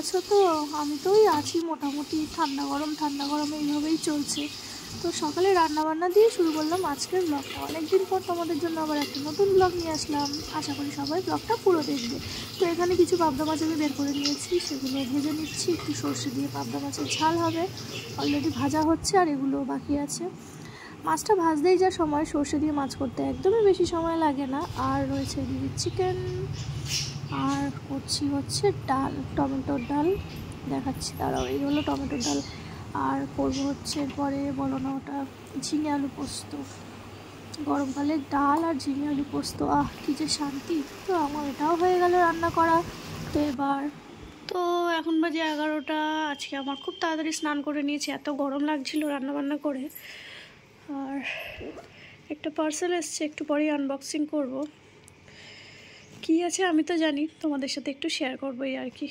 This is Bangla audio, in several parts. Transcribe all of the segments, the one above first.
আছো তো? আমি তো ওই আছি মোটামুটি, ঠান্ডা গরম এইভাবেই চলছে। তো সকালে রান্নাবান্না দিয়ে শুরু করলাম আজকের ব্লগটা। অনেকদিন পর তোমাদের জন্য আবার একটা নতুন ব্লগ নিয়ে আসলাম। আশা করি সবাই ব্লগটা পুরো দেখবে। তো এখানে কিছু পাবদা মাছ আমি বের করে নিয়েছি, সেগুলো ভেজে নিচ্ছি। একটু সর্ষে দিয়ে পাবদা মাছের ঝাল হবে, অলরেডি ভাজা হচ্ছে আর এগুলো বাকি আছে। মাছটা ভাজতেই যা সময়, সর্ষে দিয়ে মাছ করতে একদমই বেশি সময় লাগে না। আর রয়েছে এদিকে চিকেন, আর করছি হচ্ছে ডাল, টমেটোর ডাল দেখাচ্ছি, তারাও এই হলো টমেটোর ডাল। আর করবো হচ্ছে পরে, বলো না ওটা, ঝিঙে আলু পোস্ত। গরমকালে ডাল আর ঝিঙে আলু পোস্ত, কি যে শান্তি। তো আমার এটাও হয়ে গেল রান্না করা। তো এখন বাজে 11টা। আজকে আমার খুব তাড়াতাড়ি স্নান করে নিয়েছি, এত গরম লাগছিল রান্নাবান্না করে। আর একটা পার্সেল এসছে, একটু পরেই আনবক্সিং করব। কি আছে আমি তো জানি, তোমাদের সাথে একটু শেয়ার করবো এই আর কি।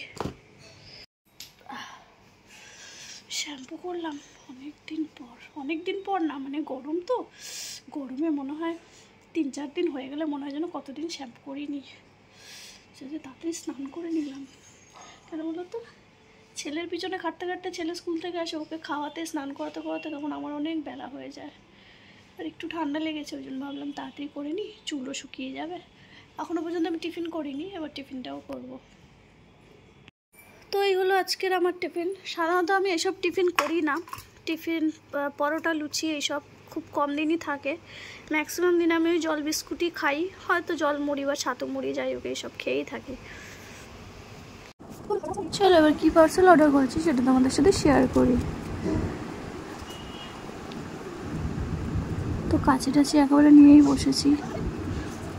শ্যাম্পু করলাম অনেক দিন পর না, মানে গরম তো, গরমে মনে হয় 3-4 দিন হয়ে গেলে মনে হয় যেন কতদিন শ্যাম্পু করিনি। সেটা তাড়াতাড়ি স্নান করে নিলাম। কেন বলো তো, ছেলের পিছনে খাটতে ছেলে স্কুল থেকে আসে, ওকে খাওয়াতে স্নান করাতে তখন আমার অনেক বেলা হয়ে যায়। আর একটু ঠান্ডা লেগেছে, ওই জন্য ভাবলাম তাড়াতাড়ি করে নিই, চুলও শুকিয়ে যাবে। এখনও পর্যন্ত আমি টিফিন করিনি, এবার টিফিনটাও করব। তো এই হলো আজকের আমার টিফিন। সাধারণত আমি এসব টিফিন করি না, টিফিন পরোটা লুচি এইসব খুব কম দিনই থাকে। ম্যাক্সিমাম দিন আমি ওই জল বিস্কুটই খাই, হয়তো জল মুড়ি বা ছাতু মুড়ি যাই হোক এইসব খেয়েই থাকি। চলো এবার কী পার্সেল অর্ডার করেছি সেটা তোমাদের সাথে শেয়ার করি। তো কাছে একেবারে নিয়েই বসেছি।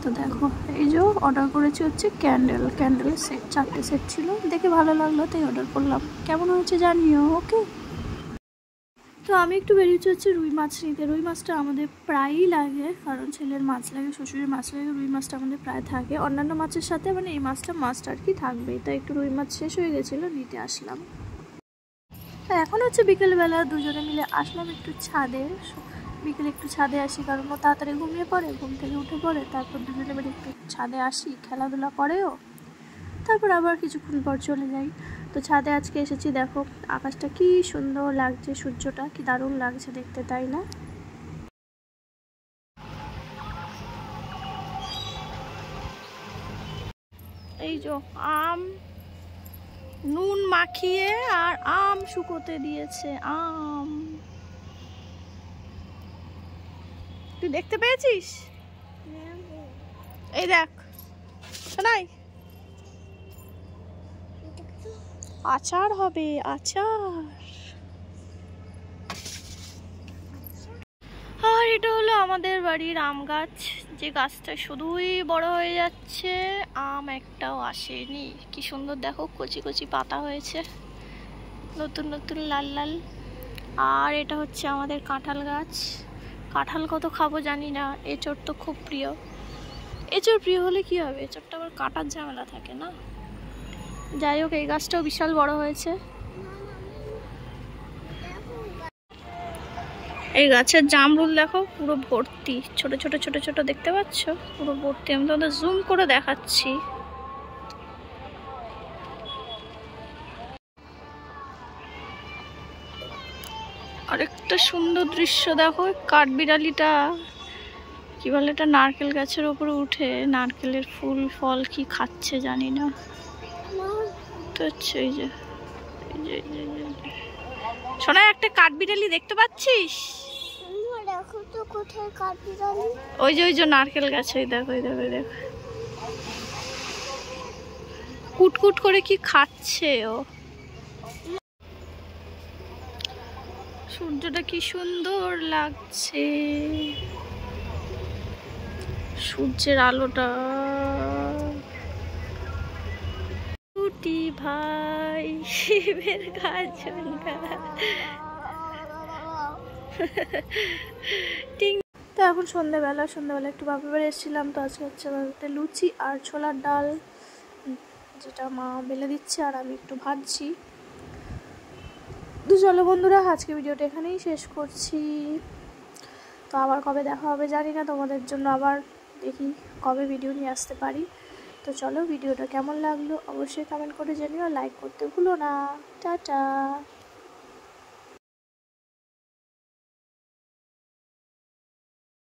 তো দেখো, এই যে অর্ডার করেছি হচ্ছে ক্যান্ডেলের সেট, 4টে সেট ছিল, দেখে ভালো লাগলো তাই অর্ডার করলাম। কেমন হয়েছে জানিও, ওকে। তো আমি একটু বেরিয়েছি হচ্ছে রুই মাছ নিতে। রুই মাছটা আমাদের প্রায়ই লাগে, কারণ ছেলের মাছ লাগে, শ্বশুরের মাছ লাগে, রুই মাছটা আমাদের প্রায় থাকে। অন্যান্য মাছের সাথে মানে এই মাছটা মাস্ট আর কি থাকবেই। তাই একটু রুই মাছ শেষ হয়ে গেছিলো, নিতে আসলাম। এখন হচ্ছে বিকেলবেলা দুজনে মিলে আসলাম একটু ছাদে। বিকেলে একটু ছাদে আসি, কারণ ও তাড়াতাড়ি ঘুমিয়ে পড়ে, ঘুম থেকে উঠে পড়ে, তারপর দুজনে মিলে একটু ছাদে আসি, খেলাধুলা করেও, তারপর আবার কিছুক্ষণ পর চলে যাই। তো ছাদে আজকে এসেছি, দেখো আকাশটা কি সুন্দর লাগছে, সূর্যটা কি দারুণ লাগছে দেখতে, তাই না? এই যে আম নুন মাখিয়ে আর আম শুকোতে দিয়েছে। আম তুই দেখতে পেয়েছিস? এই দেখ শোনাই, আচার হবে, আচার। আর এটা হলো আমাদের বাড়ির আম গাছ, যে গাছটা শুধুই বড় হয়ে যাচ্ছে, আম একটাও আসেনি। কি সুন্দর দেখো, কচি কচি পাতা হয়েছে, নতুন নতুন লাল লাল। আর এটা হচ্ছে আমাদের কাঁঠাল গাছ। কাঁঠাল কত খাবো জানি না, এঁচড় তো খুব প্রিয়। এঁচড় প্রিয় হলে কি হবে, এঁচড়টা আবার কাটার ঝামেলা থাকে না। যাই হোক, এই গাছটাও বিশাল বড় হয়েছে। এই গাছের জামরুল দেখো পুরো ভর্তি, ছোট ছোট ছোট ছোট দেখতে পাচ্ছ, পুরো ভর্তি। আমি তোমাদের জুম করে দেখাচ্ছি। আরেকটা সুন্দর দৃশ্য দেখো, কাঠবিড়ালিটা কি বলে, এটা নারকেল গাছের উপরে উঠে নারকেলের ফুল ফল কি খাচ্ছে জানি না। তো হচ্ছে এই যে শোনা, একটা কাঠবিড়ালি দেখতে পাচ্ছিস? ওই যে নারকেল গাছে, দেখো কুটকুট করে কি খাচ্ছে ও। সূর্যটা কি সুন্দর লাগছে, সূর্যের আলোটা। টুটি ভাই শিবের গাজন টিং। তো এখন সন্ধ্যাবেলা একটু বাপের বাড়ি এসেছিলাম। তো আজকে হচ্ছে বাড়িতে লুচি আর ছোলার ডাল, যেটা মা বেলে দিচ্ছে আর আমি একটু ভাজছি। তো চলো বন্ধুরা, আজকে ভিডিওটা এখানেই শেষ করছি। তো আবার কবে দেখা হবে জানি না, তোমাদের জন্য আবার দেখি কবে ভিডিও নিয়ে আসতে পারি। তো চলো, ভিডিওটা কেমন লাগলো অবশ্যই কমেন্ট করে জানিও, লাইক করতে ভুলো না। টাটা।